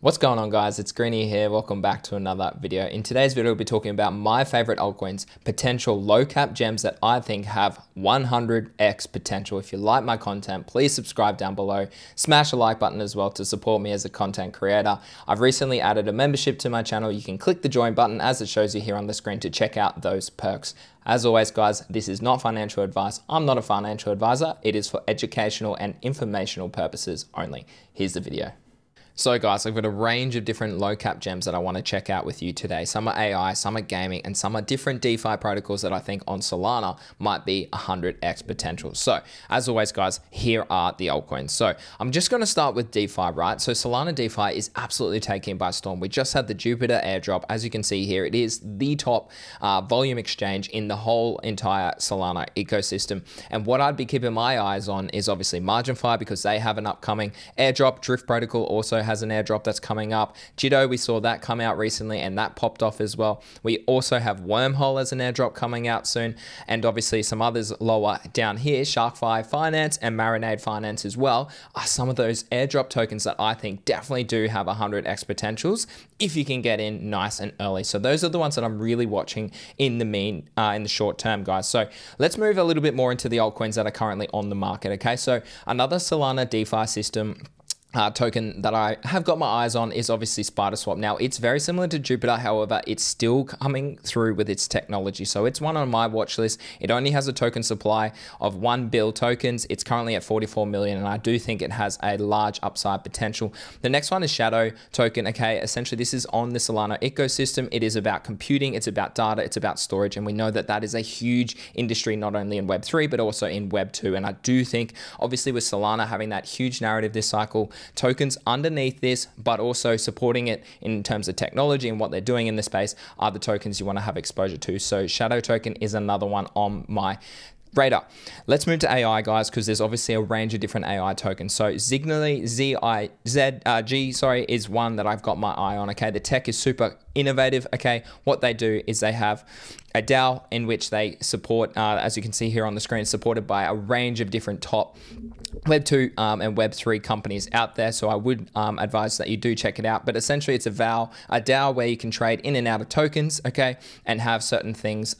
What's going on, guys? It's Greeny here. Welcome back to another video. In today's video, we'll be talking about my favorite altcoins, potential low cap gems that I think have 100x potential. If you like my content, please subscribe down below. Smash the like button as well to support me as a content creator. I've recently added a membership to my channel. You can click the join button as it shows you here on the screen to check out those perks. As always, guys, this is not financial advice. I'm not a financial advisor. It is for educational and informational purposes only. Here's the video. So guys, I've got a range of different low cap gems that I want to check out with you today. Some are AI, some are gaming, and some are different DeFi protocols that I think on Solana might be 100x potential. So as always, guys, here are the altcoins. So I'm just going to start with DeFi, right? So Solana DeFi is absolutely taking by storm. We just had the Jupiter airdrop. As you can see here, it is the top volume exchange in the whole entire Solana ecosystem. And what I'd be keeping my eyes on is obviously MarginFi, because they have an upcoming airdrop. Drift Protocol also has an airdrop that's coming up. Jitto, we saw that come out recently and that popped off as well. We also have Wormhole as an airdrop coming out soon, and obviously some others lower down here, SharkFi Finance and Marinade Finance as well, are some of those airdrop tokens that I think definitely do have 100x potentials if you can get in nice and early. So those are the ones that I'm really watching in the short term, guys. So let's move a little bit more into the altcoins that are currently on the market. Okay, so another Solana DeFi system token that I have got my eyes on is obviously SpiderSwap. Now, it's very similar to Jupiter, however, it's still coming through with its technology. So it's one on my watch list. It only has a token supply of 1 bill tokens. It's currently at 44 million, and I do think it has a large upside potential. The next one is Shadow token. Okay, essentially this is on the Solana ecosystem. It is about computing, it's about data, it's about storage, and we know that that is a huge industry, not only in Web3, but also in Web2. And I do think, obviously with Solana having that huge narrative this cycle, tokens underneath this, but also supporting it in terms of technology and what they're doing in the space, are the tokens you want to have exposure to. So Shadow token is another one on my radar. Let's move to AI, guys, because there's obviously a range of different AI tokens. So Zigbee, is one that I've got my eye on. Okay, the tech is super innovative. Okay, what they do is they have a DAO in which they support, as you can see here on the screen, supported by a range of different top Web2 and Web3 companies out there. So I would advise that you do check it out. But essentially it's a DAO where you can trade in and out of tokens, okay, and have certain things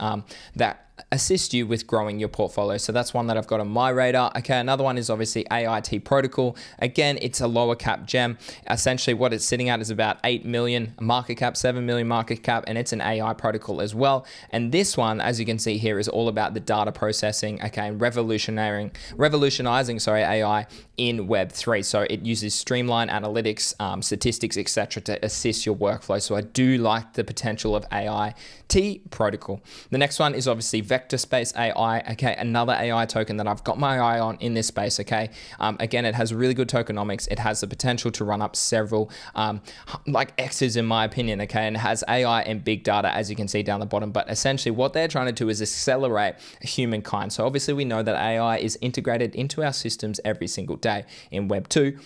that assist you with growing your portfolio. So that's one that I've got on my radar. Okay, another one is obviously AIT Protocol. Again, it's a lower cap gem. Essentially what it's sitting at is about 8 million market cap, 7 million market cap, and it's an AI protocol as well. And this one, as you can see here, is all about the data processing, okay, and revolutionizing AI in Web3. So it uses streamlined analytics, statistics, etc. to assist your workflow. So I do like the potential of AIT Protocol. The next one is obviously Vector Space AI. Okay, another AI token that I've got my eye on in this space. Okay, again, it has really good tokenomics. It has the potential to run up several like X's in my opinion. Okay, and it has AI and big data, as you can see down the bottom. But essentially what they're trying to do is accelerate humankind. So obviously we know that AI is integrated into our systems every single day in Web 2.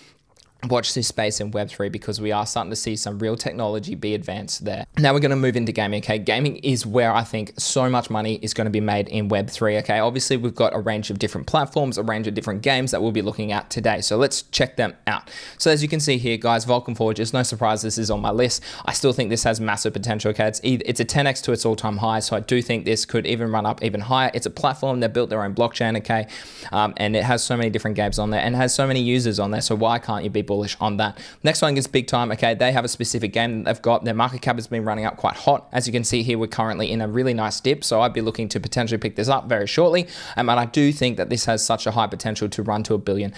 Watch this space in Web3 because we are starting to see some real technology be advanced there. Now we're going to move into gaming. Okay, gaming is where I think so much money is going to be made in Web3. Okay, obviously we've got a range of different platforms, a range of different games that we'll be looking at today. So let's check them out. So as you can see here, guys, Vulcan Forge is no surprise this is on my list. I still think this has massive potential. Okay, it's a 10x to its all-time high. So I do think this could even run up even higher. It's a platform. They built their own blockchain. Okay, and it has so many different games on there and has so many users on there. So why can't you be bullish on that? Next one is Big Time. Okay, they have a specific game that they've got. Their market cap has been running up quite hot. As you can see here, we're currently in a really nice dip. So I'd be looking to potentially pick this up very shortly. And I do think that this has such a high potential to run to $1 billion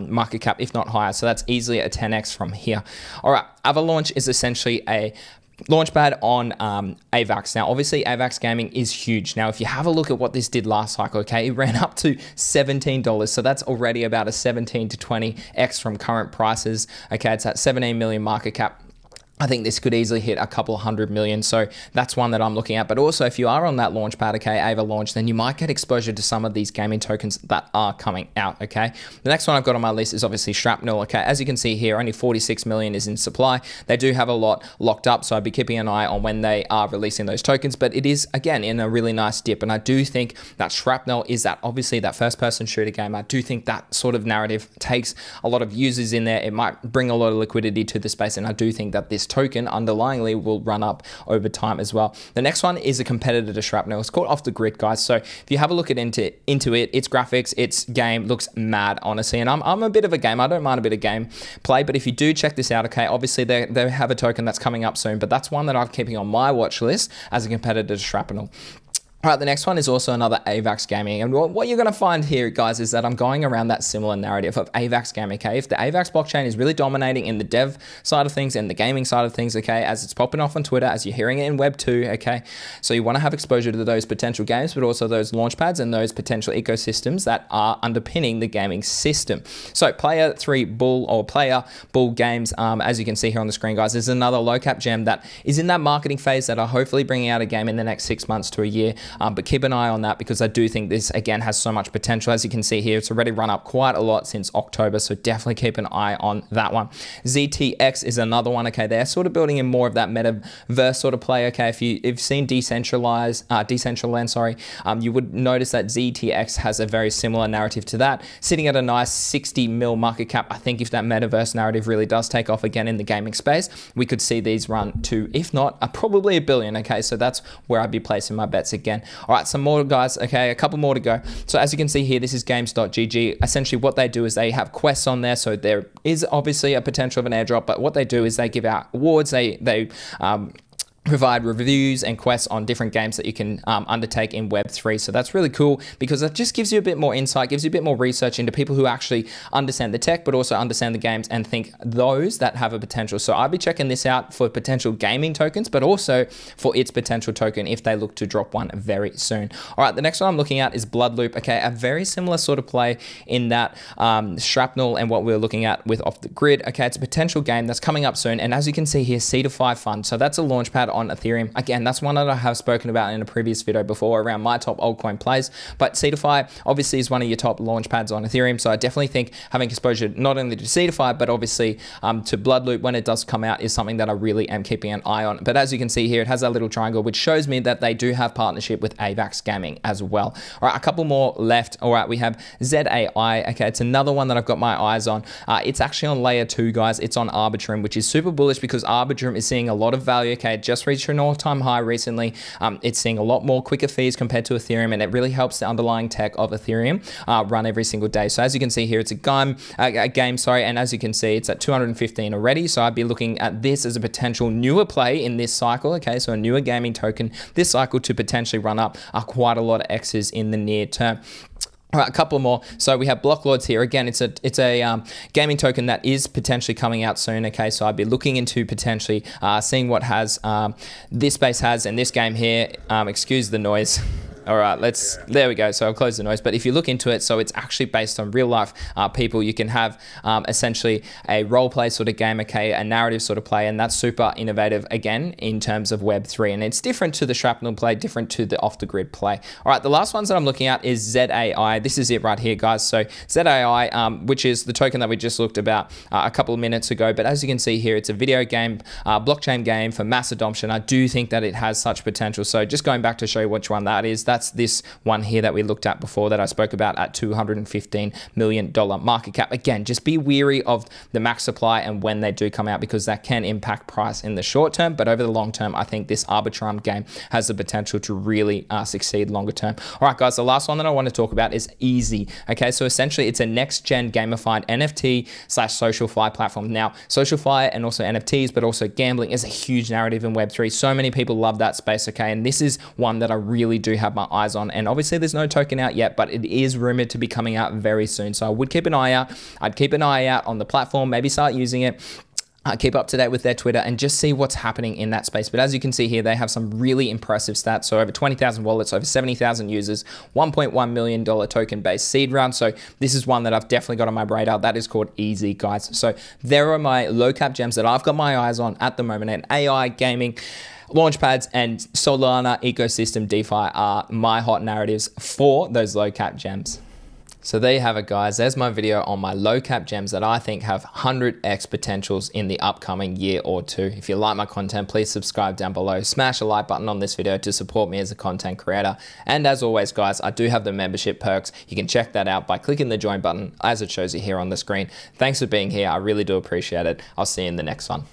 market cap, if not higher. So that's easily a 10x from here. All right, Avalanche is essentially a launchpad on AVAX. Now, obviously, AVAX gaming is huge. Now, if you have a look at what this did last cycle, okay, it ran up to $17. So that's already about a 17 to 20x from current prices. Okay, it's at 17 million market cap. I think this could easily hit a couple 100 million. So that's one that I'm looking at. But also, if you are on that launch pad, okay, Avalanche, then you might get exposure to some of these gaming tokens that are coming out, okay? The next one I've got on my list is obviously Shrapnel, okay? As you can see here, only 46 million is in supply. They do have a lot locked up, so I'd be keeping an eye on when they are releasing those tokens. But it is, again, in a really nice dip. And I do think that Shrapnel is that, obviously, that first-person shooter game. I do think that sort of narrative takes a lot of users in there. It might bring a lot of liquidity to the space. And I do think that this token underlyingly will run up over time as well. The next one is a competitor to Shrapnel. It's called Off the Grid, guys. So if you have a look into it, its graphics, its game looks mad, honestly. And I'm a bit of a gamer. I don't mind a bit of game play, but if you do check this out, okay, obviously they have a token that's coming up soon, but that's one that I'm keeping on my watch list as a competitor to Shrapnel. All right, the next one is also another AVAX gaming. And what you're going to find here, guys, is that I'm going around that similar narrative of AVAX gaming, okay? If the AVAX blockchain is really dominating in the dev side of things and the gaming side of things, okay, as it's popping off on Twitter, as you're hearing it in Web 2, okay? So you want to have exposure to those potential games, but also those launch pads and those potential ecosystems that are underpinning the gaming system. So Player Bull Games, as you can see here on the screen, guys, is another low cap gem that is in that marketing phase that are hopefully bringing out a game in the next 6 months to a year. But keep an eye on that because I do think this, again, has so much potential. As you can see here, it's already run up quite a lot since October, so definitely keep an eye on that one. ZTX is another one, okay? They're sort of building in more of that metaverse sort of play, okay? If you've seen Decentraland, sorry, you would notice that ZTX has a very similar narrative to that, sitting at a nice 60 mil market cap. I think if that metaverse narrative really does take off again in the gaming space, we could see these run to, if not, probably $1 billion, okay? So that's where I'd be placing my bets again. All right, some more, guys. Okay, a couple more to go. So as you can see here, this is games.gg. Essentially what they do is they have quests on there. So there is obviously a potential of an airdrop, but what they do is they give out awards. They provide reviews and quests on different games that you can undertake in Web3. So that's really cool because it just gives you a bit more insight, gives you a bit more research into people who actually understand the tech, but also understand the games and think those that have a potential. So I'd be checking this out for potential gaming tokens, but also for its potential token if they look to drop one very soon. All right, the next one I'm looking at is Bloodloop. Okay, a very similar sort of play in that Shrapnel and what we're looking at with Off the Grid. Okay, it's a potential game that's coming up soon. And as you can see here, C2Fi Fund. So that's a launch pad on Ethereum. Again, that's one that I have spoken about in a previous video before around my top altcoin plays, but C2Fi obviously is one of your top launch pads on Ethereum, so I definitely think having exposure not only to C2Fi, but obviously to Bloodloop when it does come out is something that I really am keeping an eye on. But as you can see here, it has that little triangle, which shows me that they do have partnership with AVAX Gaming as well. All right, a couple more left. All right, we have ZAI. Okay, it's another one that I've got my eyes on. It's actually on layer 2, guys. It's on Arbitrum, which is super bullish because Arbitrum is seeing a lot of value. Okay, it just reached an all-time high recently. It's seeing a lot more quicker fees compared to Ethereum, and it really helps the underlying tech of Ethereum run every single day. So as you can see here, it's a game, and as you can see, it's at 215 already. So I'd be looking at this as a potential newer play in this cycle. Okay, so a newer gaming token this cycle to potentially run up quite a lot of X's in the near term. All right, a couple more. So we have Block Lords here. Again, it's a gaming token that is potentially coming out soon. Okay, so I'd be looking into potentially seeing what has this space has and this game here. Excuse the noise. All right, there we go. So I'll close the noise. But if you look into it, so it's actually based on real life people. You can have essentially a role play sort of game, okay, a narrative sort of play, and that's super innovative again in terms of Web3. And it's different to the Shrapnel play, different to the Off the Grid play. All right, the last ones that I'm looking at is ZAI. This is it right here, guys. So ZAI, which is the token that we just looked about a couple of minutes ago. But as you can see here, it's a video game, blockchain game for mass adoption. I do think that it has such potential. So just going back to show you which one that is, that's this one here that we looked at before that I spoke about at $215 million market cap. Again, just be wary of the max supply and when they do come out because that can impact price in the short term, but over the long term, I think this Arbitrum game has the potential to really succeed longer term. All right, guys, the last one that I want to talk about is Easy. Okay, so essentially it's a next-gen gamified NFT / SocialFi platform. Now, SocialFi and also NFTs, but also gambling is a huge narrative in Web3. So many people love that space, okay, and this is one that I really do have my eyes on. And obviously there's no token out yet, but it is rumored to be coming out very soon. So I would keep an eye out. I'd keep an eye out on the platform, maybe start using it. keep up to date with their Twitter and just see what's happening in that space. But as you can see here, they have some really impressive stats. So over 20,000 wallets, over 70,000 users, $1.1 million token based seed round. So this is one that I've definitely got on my radar. That is called Easy, guys. So there are my low cap gems that I've got my eyes on at the moment. And AI, gaming, Launchpads, and Solana ecosystem DeFi are my hot narratives for those low cap gems. So there you have it, guys. There's my video on my low cap gems that I think have 100x potentials in the upcoming year or two. If you like my content, please subscribe down below. Smash a like button on this video to support me as a content creator. And as always, guys, I do have the membership perks. You can check that out by clicking the join button as it shows you here on the screen. Thanks for being here. I really do appreciate it. I'll see you in the next one.